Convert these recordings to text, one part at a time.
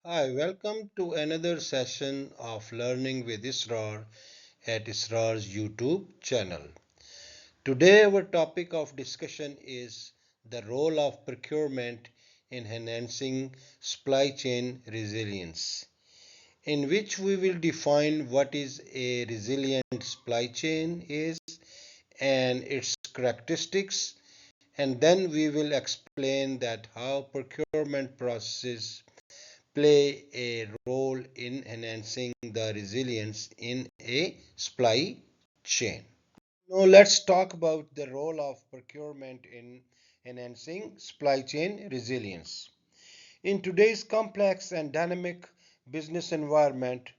Hi, welcome to another session of Learning with ISRAR at ISRAR'S YouTube channel. Today, our topic of discussion is the role of procurement in enhancing supply chain resilience, in which we will define what is a resilient supply chain is and its characteristics, and then we will explain that how procurement processes play a role in enhancing the resilience in a supply chain. Now, let's talk about the role of procurement in enhancing supply chain resilience. In today's complex and dynamic business environment,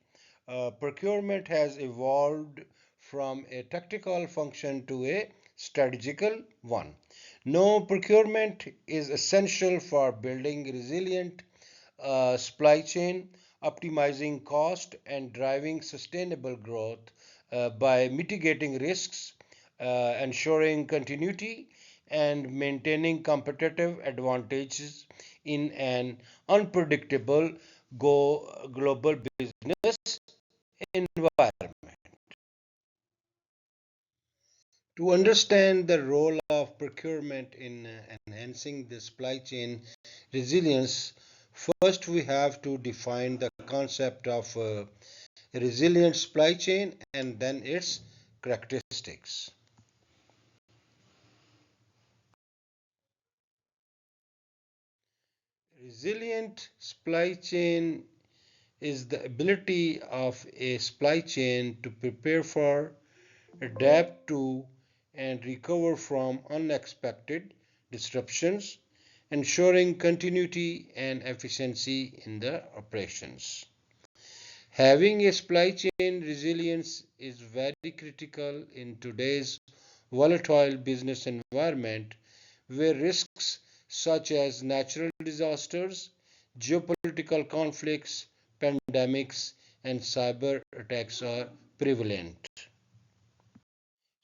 procurement has evolved from a tactical function to a strategical one. No, procurement is essential for building resilient supply chain, optimizing cost, and driving sustainable growth by mitigating risks, ensuring continuity, and maintaining competitive advantages in an unpredictable global business environment. To understand the role of procurement in enhancing the supply chain resilience, first we have to define the concept of resilient supply chain and then its characteristics. Resilient supply chain is the ability of a supply chain to prepare for, adapt to, and recover from unexpected disruptions, ensuring continuity and efficiency in the operations. Having a supply chain resilience is very critical in today's volatile business environment where risks such as natural disasters, geopolitical conflicts, pandemics, and cyber attacks are prevalent.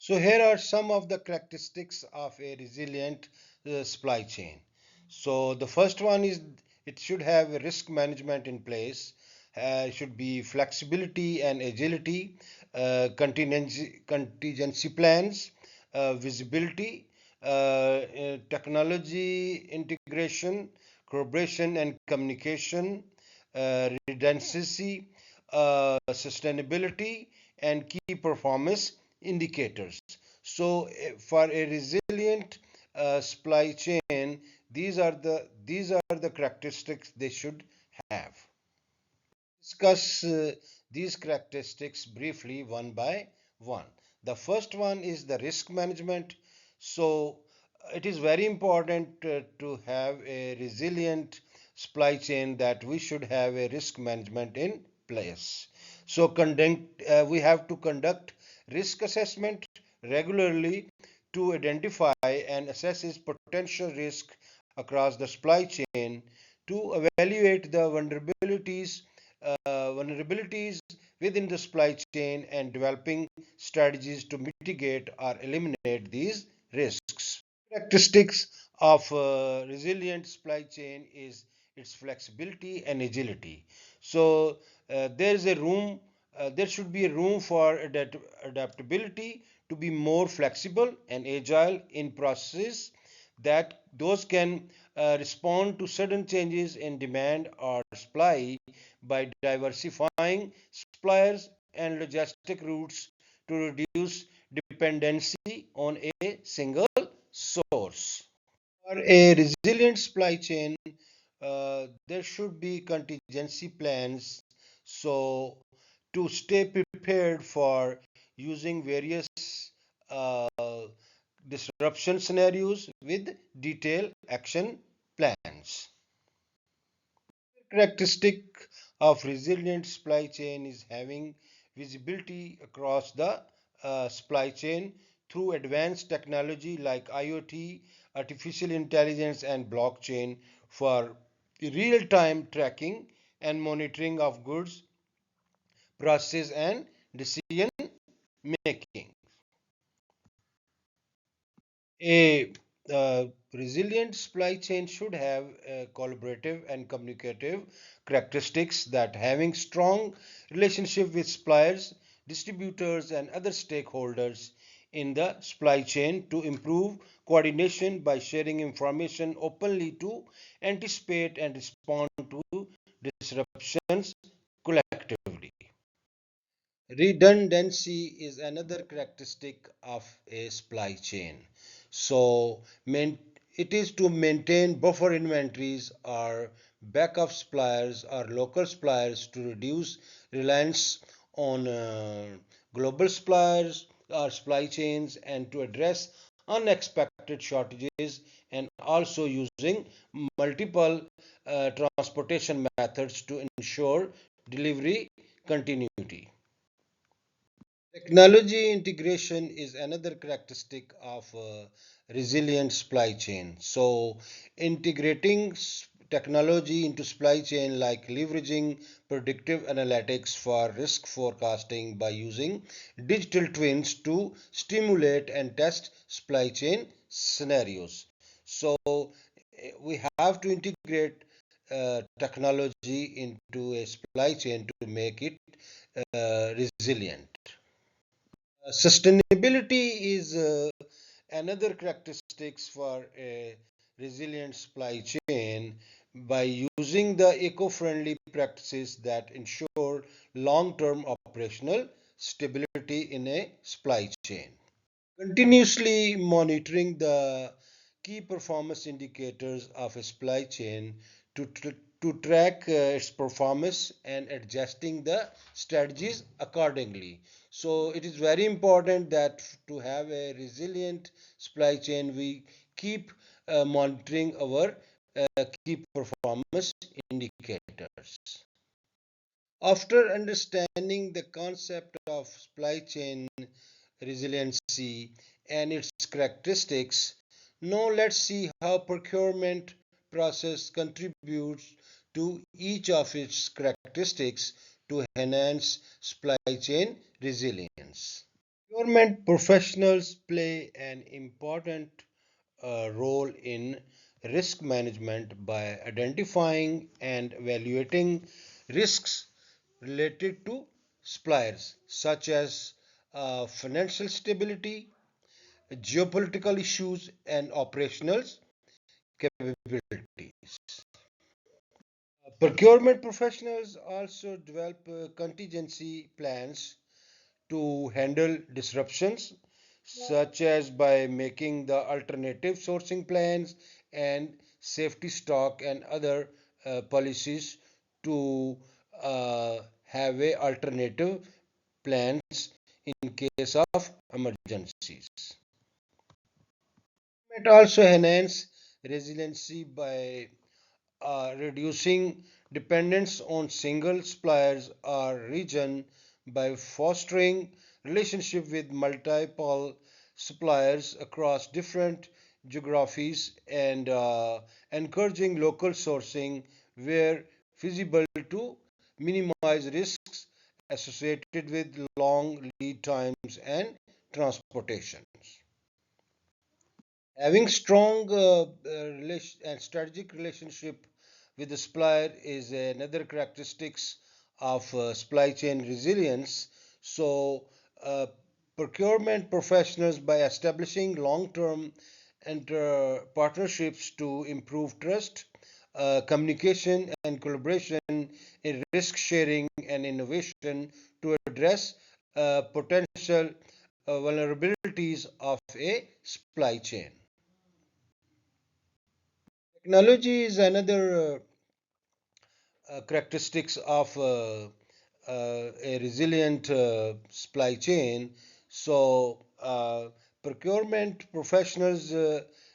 So here are some of the characteristics of a resilient supply chain. So the first one is it should have a risk management in place. Should be flexibility and agility, contingency plans, visibility, technology integration, collaboration and communication, redundancy, sustainability, and key performance indicators. So, for a resilient supply chain, these are the characteristics they should have. Discuss these characteristics briefly one by one. The first one is the risk management. So, it is very important to have a resilient supply chain that we should have a risk management in place. So, we have to conduct risk assessment regularly to identify and assess its potential risk across the supply chain, to evaluate the vulnerabilities within the supply chain and developing strategies to mitigate or eliminate these risks. Characteristics of resilient supply chain is its flexibility and agility. So there should be a room for adaptability to be more flexible and agile in processes that those can respond to sudden changes in demand or supply by diversifying suppliers and logistic routes to reduce dependency on a single source. For a resilient supply chain, there should be contingency plans so to stay prepared for using various uh, disruption scenarios with detailed action plans. Characteristic of resilient supply chain is having visibility across the supply chain through advanced technology like IoT, artificial intelligence, and blockchain for real-time tracking and monitoring of goods, processes, and decision making. A Resilient supply chain should have collaborative and communicative characteristics that having strong relationship with suppliers, distributors and other stakeholders in the supply chain to improve coordination by sharing information openly to anticipate and respond to disruptions collectively. Redundancy is another characteristic of a supply chain. So, it is to maintain buffer inventories or backup suppliers or local suppliers to reduce reliance on global suppliers or supply chains and to address unexpected shortages and also using multiple transportation methods to ensure delivery continuity. Technology integration is another characteristic of a resilient supply chain. So, integrating technology into supply chain like leveraging predictive analytics for risk forecasting by using digital twins to stimulate and test supply chain scenarios. So, we have to integrate technology into a supply chain to make it resilient. Sustainability is another characteristics for a resilient supply chain by using the eco-friendly practices that ensure long-term operational stability in a supply chain. Continuously monitoring the key performance indicators of a supply chain to, tr- to track its performance and adjusting the strategies accordingly. So, it is very important that to have a resilient supply chain, we keep monitoring our key performance indicators. After understanding the concept of supply chain resiliency and its characteristics, now let's see how procurement process contributes to each of its characteristics to enhance supply chain resilience. Procurement professionals play an important role in risk management by identifying and evaluating risks related to suppliers such as financial stability, geopolitical issues, and operational capabilities. Procurement professionals also develop contingency plans to handle disruptions, such as by making the alternative sourcing plans and safety stock and other policies to have a alternative plans in case of emergencies. It also enhance resiliency by reducing dependence on single suppliers or region by fostering relationship with multiple suppliers across different geographies and encouraging local sourcing where feasible to minimize risks associated with long lead times and transportations. Having strong and strategic relationship with the supplier is another characteristics of supply chain resilience. So, procurement professionals by establishing long-term and partnerships to improve trust, communication and collaboration in risk sharing and innovation to address potential vulnerabilities of a supply chain. Technology is another characteristics of a resilient supply chain. So, procurement professionals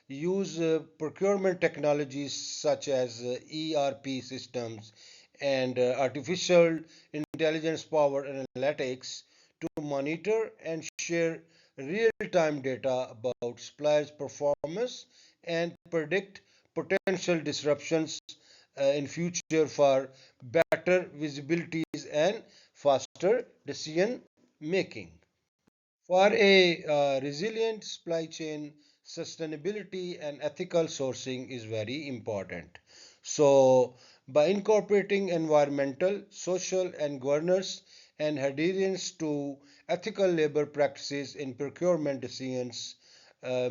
use procurement technologies such as ERP systems and artificial intelligence powered analytics to monitor and share real time data about suppliers' performance and predict potential disruptions in future for better visibilities and faster decision making. For a resilient supply chain, sustainability and ethical sourcing is very important. So, by incorporating environmental, social, and governance and adherence to ethical labor practices in procurement decisions,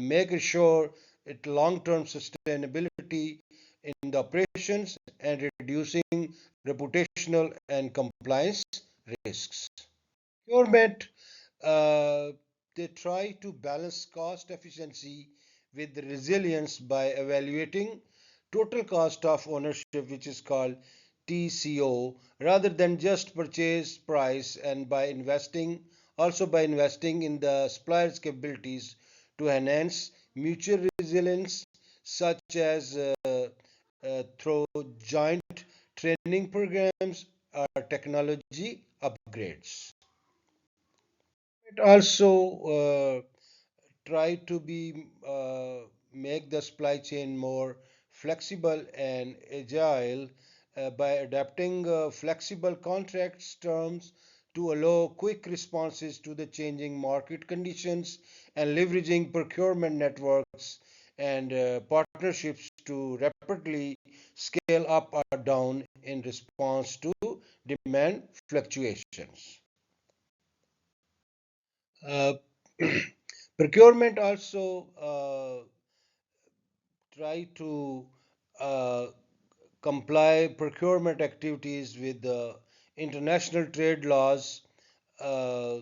make sure it long-term sustainability in the operations and reducing reputational and compliance risks. Procurement, uh, they try to balance cost efficiency with resilience by evaluating total cost of ownership, which is called TCO, rather than just purchase price, and by investing in the supplier's capabilities to enhance mutual resilience, such as through joint training programs or technology upgrades. It also try to be make the supply chain more flexible and agile by adapting flexible contracts terms to allow quick responses to the changing market conditions and leveraging procurement networks and partnerships to rapidly scale up or down in response to demand fluctuations. Uh, Procurement also try to uh, comply procurement activities with the international trade laws, uh,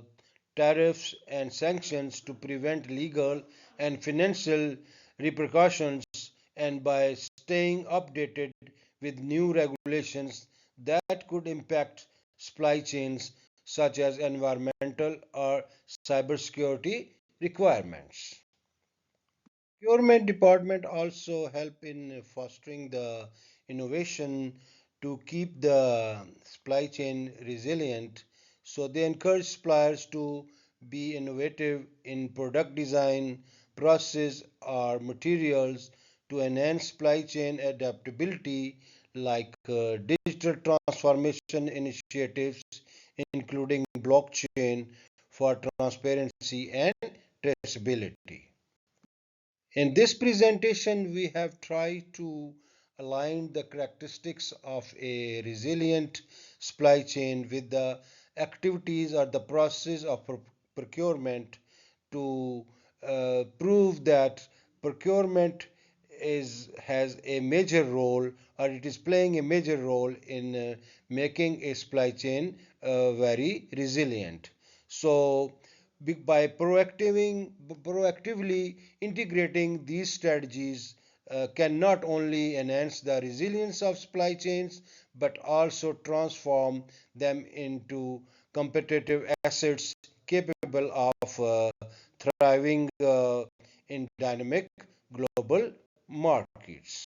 tariffs, and sanctions to prevent legal and financial repercussions, and by staying updated with new regulations that could impact supply chains, such as environmental or cybersecurity requirements. Procurement department also help in fostering the innovation to keep the supply chain resilient. So they encourage suppliers to be innovative in product design, process, or materials to enhance supply chain adaptability, like digital transformation initiatives, including blockchain for transparency and traceability. In this presentation, we have tried to align the characteristics of a resilient supply chain with the activities or the process of procurement to prove that procurement has a major role, or it is playing a major role in making a supply chain very resilient. So, by proactively integrating these strategies can not only enhance the resilience of supply chains but also transform them into competitive assets capable of thriving in dynamic global markets.